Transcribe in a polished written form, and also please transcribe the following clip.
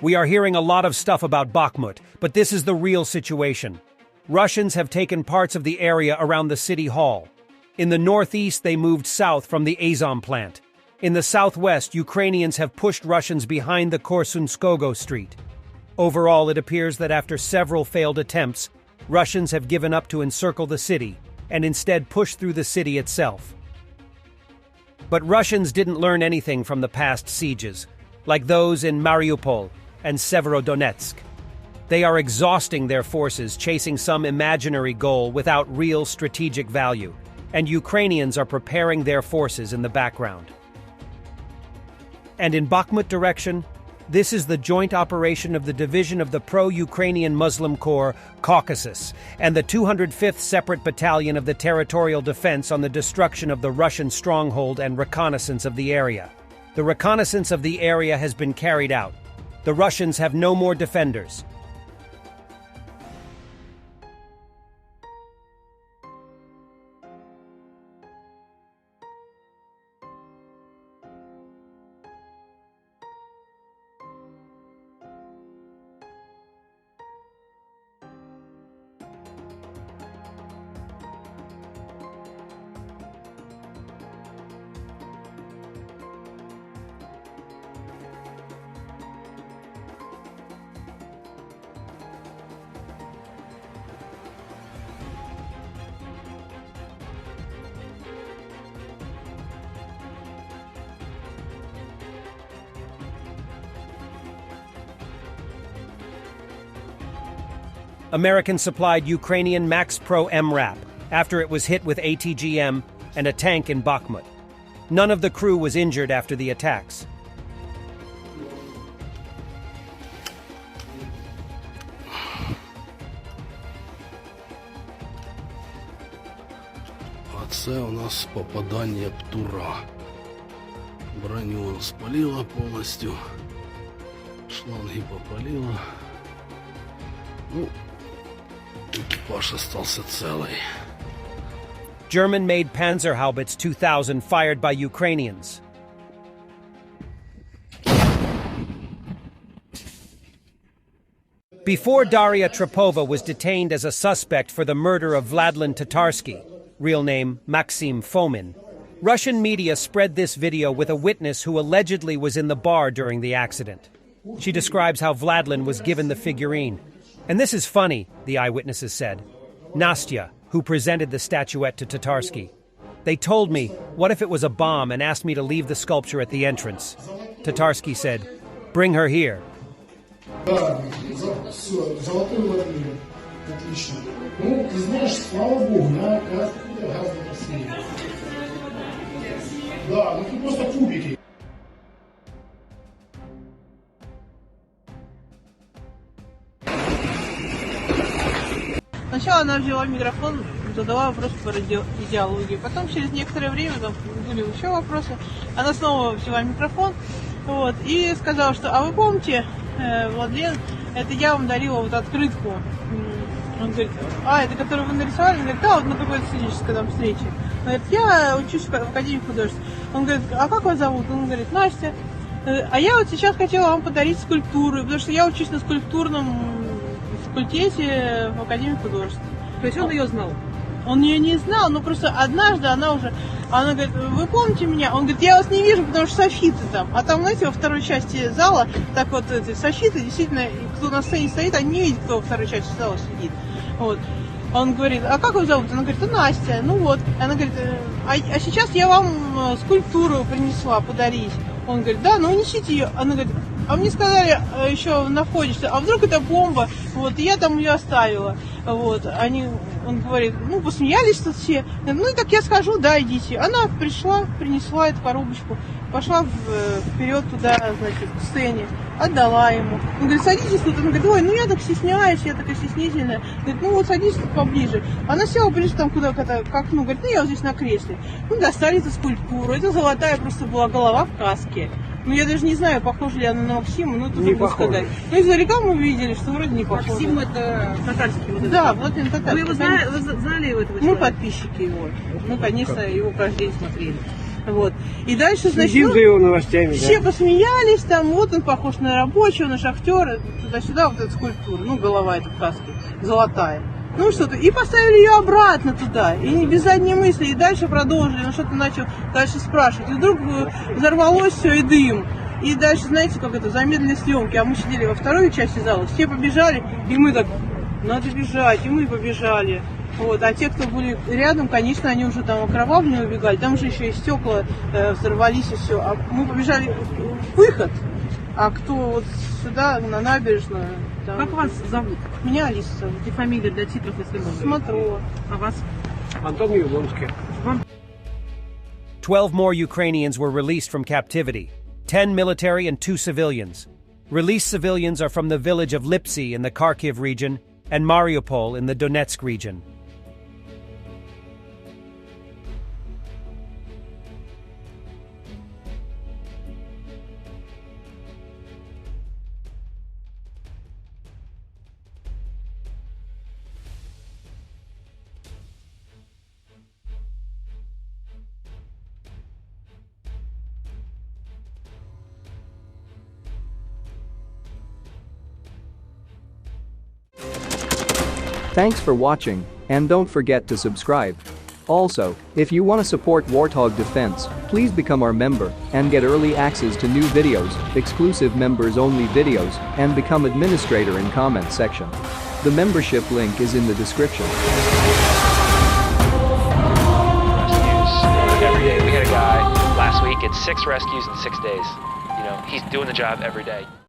We are hearing a lot of stuff about Bachmut, but this is the real situation. Russians have taken parts of the area around the city hall. In the northeast, they moved south from the Azov plant. In the southwest, Ukrainians have pushed Russians behind the Korsunskogo Street. Overall, it appears that after several failed attempts, Russians have given up to encircle the city and instead push through the city itself. But Russians didn't learn anything from the past sieges, like those in Mariupol and Severodonetsk. They are exhausting their forces, chasing some imaginary goal without real strategic value, and Ukrainians are preparing their forces in the background. And in Bachmut direction, this is the joint operation of the division of the pro-Ukrainian Muslim Corps, Caucasus, and the 205th Separate Battalion of the Territorial Defense on the destruction of the Russian stronghold and reconnaissance of the area. The reconnaissance of the area has been carried out. The Russians have no more defenders. American supplied Ukrainian Max Pro MRAP after it was hit with ATGM and a tank in Bachmut. None of the crew was injured after the attacks. А це у нас попадання птура. Броню спалила повністю, шланги попалила. Ну, экипаж остался целый. German-made Panzer-Haubitz 2000 fired by Ukrainians. Before Daria Trepova was detained as a suspect for the murder of Vladlen Tatarsky, real name Maxim Fomin, Russian media spread this video with a witness who allegedly was in the bar during the accident. She describes how Vladlen was given the figurine. And this is funny, the eyewitnesses said. Nastya, who presented the statuette to Tatarsky. They told me, what if it was a bomb, and asked me to leave the sculpture at the entrance. Tatarsky said, bring her here. Сначала она взяла микрофон, задала вопрос по идеологии. Потом, через некоторое время, там были еще вопросы, она снова взяла микрофон вот, и сказала, что, а вы помните, Владлен, это я вам дарила вот открытку. Он говорит, а, это которую вы нарисовали? Он говорит, да, вот на какой-то студенческой там встрече. Он говорит, я учусь в Академии художеств. Он говорит, а как вас зовут? Он говорит, Настя. А я вот сейчас хотела вам подарить скульптуру, потому что я учусь на скульптурном факультете в Академии художеств. То есть он ее знал? Он ее не знал, но просто однажды она говорит, вы помните меня? Он говорит, я вас не вижу, потому что софиты там. А там, знаете, во второй части зала, так вот, эти софиты, действительно, кто на сцене стоит, они не видят, кто во второй части зала сидит. Вот. Он говорит, а как его зовут? Она говорит, Настя. Ну вот. Она говорит, а сейчас я вам скульптуру принесла подарить. Он говорит, да, ну унесите ее. Она говорит, а мне сказали еще на входе, что, а вдруг это бомба, вот, и я там ее оставила. Вот, он говорит, ну, посмеялись тут все. Ну, и так я скажу, да, идите. Она пришла, принесла эту коробочку, пошла вперед туда, значит, к сцене, отдала ему. Он говорит, садитесь тут. Он говорит, ой, ну я так стесняюсь, я такая стеснительная. Говорит, ну вот садитесь тут поближе. Она села ближе там куда-то к окну, говорит, ну я вот здесь на кресле. Ну, достали эту скульптуру. Это золотая просто была голова в каске. Ну, я даже не знаю, похожа ли она на Максима, но это трудно сказать. Ну, издалека мы видели, что вроде не похоже. Максим это татарский? Вот да, вот он татарский. Вы его знали этого человека? Мы подписчики его. Мы, конечно, его каждый день смотрели. Вот. И дальше, значит, Следим за его новостями, все да. посмеялись, там, вот он похож на рабочего, на шахтера, туда-сюда, вот эта скульптура, ну, голова эта в каске, золотая. Ну, что-то, и поставили ее обратно туда, и без задней мысли, и дальше продолжили, ну, что-то начал дальше спрашивать, и вдруг взорвалось все, и дым. И дальше, знаете, как это, замедлили съемки, а мы сидели во второй части зала, все побежали, и мы так, надо бежать, и мы побежали. Вот, а те, кто были рядом, конечно, они уже там окровавленные убегали, там уже еще и стекла взорвались и все. А мы побежали в выход, а кто вот сюда, на набережную. Там... Как вас зовут? Меня Алиса зовут. И фамилия для титров, если можно. Смотрова. А вас? Антон Юломский. 12 more Ukrainians were released from captivity, 10 military and 2 civilians. Released civilians are from the village of Lipsy in the Kharkiv region and Mariupol in the Donetsk region. Thanks for watching, and don't forget to subscribe. Also, if you want to support Warthog Defense, please become our member and get early access to new videos, exclusive members-only videos, and become administrator in comment section. The membership link is in the description. Rescues every day. We had a guy last week at 6 rescues in 6 days. You know, he's doing the job every day.